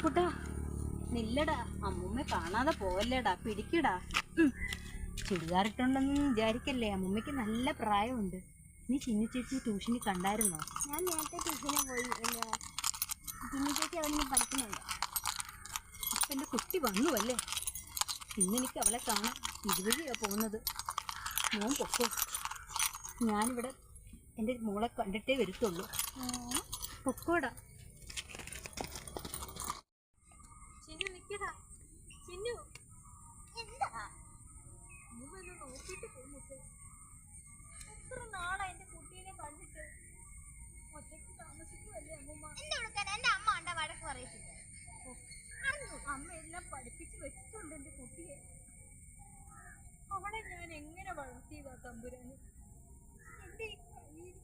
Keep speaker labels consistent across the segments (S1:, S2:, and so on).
S1: അപ്പുക്കുട്ടാ നില്ലടാ, അമ്മൂമ്മ കാണാതെ പോവല്ലേടാ, പിടിക്കടാ. ചുരിദാറിട്ടുണ്ടെന്ന് വിചാരിക്കല്ലേ, അമ്മൂമ്മയ്ക്ക് നല്ല പ്രായമുണ്ട്. നീ ചിന്നു ചേച്ചി ട്യൂഷനിൽ കണ്ടായിരുന്നോ?
S2: ഞാൻ നേരത്തെ ട്യൂഷന് പോയി. ചിന്നു ചേച്ചി അവിടെ പഠിക്കുന്നുണ്ട്.
S1: അപ്പം എൻ്റെ കുട്ടി വന്നു അല്ലേ? ഇന്നെനിക്ക് അവളെ കാണാൻ ഇതുവഴിയാണ് പോകുന്നത്. മോൻ പൊക്കോ, ഞാനിവിടെ എൻ്റെ മോളെ കണ്ടിട്ടേ വരുത്തുള്ളൂ. പൊക്കോടാ. ചിന്നു നിൽക്കടാ, ചിന്നു നോക്കിയിട്ട് പോകുന്നു. എത്ര നാളാ എൻ്റെ കുട്ടീനെ കണ്ടിട്ട്. ഒറ്റയ്ക്ക് താമസിക്കുമല്ലേ അമ്മൂമ്മ?
S2: എന്റെ അമ്മ കണ്ട വഴക്ക് പറയത്തില്ല.
S1: അമ്മ എല്ലാം പഠിപ്പിച്ച് വെച്ചിട്ടുണ്ട് എൻ്റെ കുട്ടിയെ. അവളെ ഞാൻ എങ്ങനെ വളർത്തിയതാ തമ്പുരാന്. എൻ്റെ ഈ കയ്യിൽ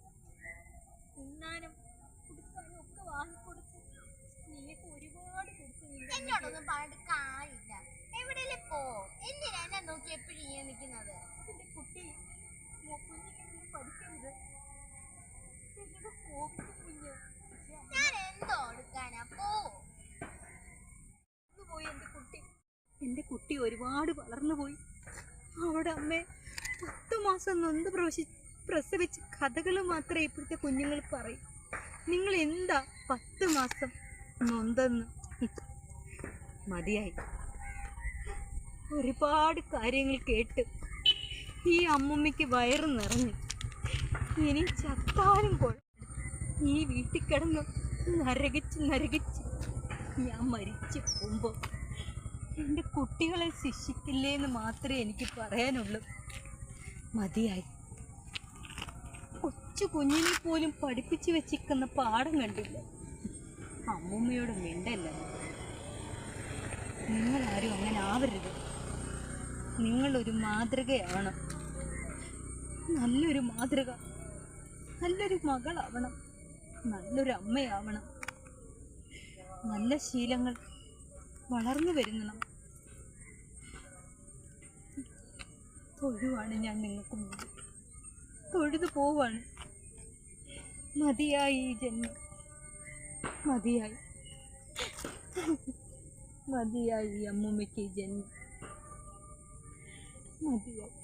S1: ഉണ്ണാനും കുടിക്കാനും ഒക്കെ വാങ്ങിക്കൊടുത്ത് നീക്ക് ഒരുപാട് കൊടുത്തു.
S2: എന്നോടൊന്നും പറഞ്ഞിട്ട് കാര്യമില്ല. എവിടെയല്ലേ പോ, എന്തിനാ എന്നെ നോക്കി എപ്പോഴും ഇങ്ങനെ നിൽക്കുന്നത്?
S1: എൻ്റെ കുട്ടി കുഞ്ഞിങ്ങനെ പഠിക്കരുത്. എന്നോട് കോപിക്കും കുഞ്ഞ്.
S2: ഞാൻ എന്തോ എടുക്കാനാ, പോ.
S1: പോയി എൻ്റെ കുട്ടി ഒരുപാട് വളർന്നു പോയി. അവിടെ അമ്മേ 10 മാസം നൊന്ത് പ്രസവിച്ച് കഥകൾ മാത്രമേ ഇപ്പോഴത്തെ കുഞ്ഞുങ്ങൾ പറയും. നിങ്ങൾ എന്താ 10 മാസം നൊന്തെന്ന്? മതിയായി. ഒരുപാട് കാര്യങ്ങൾ കേട്ട് ഈ അമ്മമ്മയ്ക്ക് വയറ് നിറഞ്ഞു. ഇനി ചത്താലും ഈ വീട്ടിൽ കിടന്ന് നരകിച്ച് ഞാൻ മരിച്ചു പോകുമ്പോൾ എൻ്റെ കുട്ടികളെ ശിക്ഷിക്കില്ലേന്ന് മാത്രമേ എനിക്ക് പറയാനുള്ളൂ. മതിയായി. കൊച്ചു കുഞ്ഞിനെ പോലും പഠിപ്പിച്ചു വെച്ചിരിക്കുന്ന പാഠം കണ്ടില്ല. അമ്മൂമ്മയോട് മിണ്ടല്ല. നിങ്ങളാരും അങ്ങനെ ആവരുത്. നിങ്ങളൊരു മാതൃകയാവണം, നല്ലൊരു മാതൃക, നല്ലൊരു മകളാവണം, നല്ലൊരു അമ്മയാവണം. നല്ല ശീലങ്ങൾ വളർന്നു വരുന്നണം. തൊഴുവാണ് ഞാൻ നിങ്ങൾക്ക് മുമ്പ്, തൊഴുതു പോവാണ്. മതിയായി ഈ ജന്മം, മതിയായി. മതിയായി അമ്മൂമ്മയ്ക്ക് ഈ ജന്മം, മതിയായി.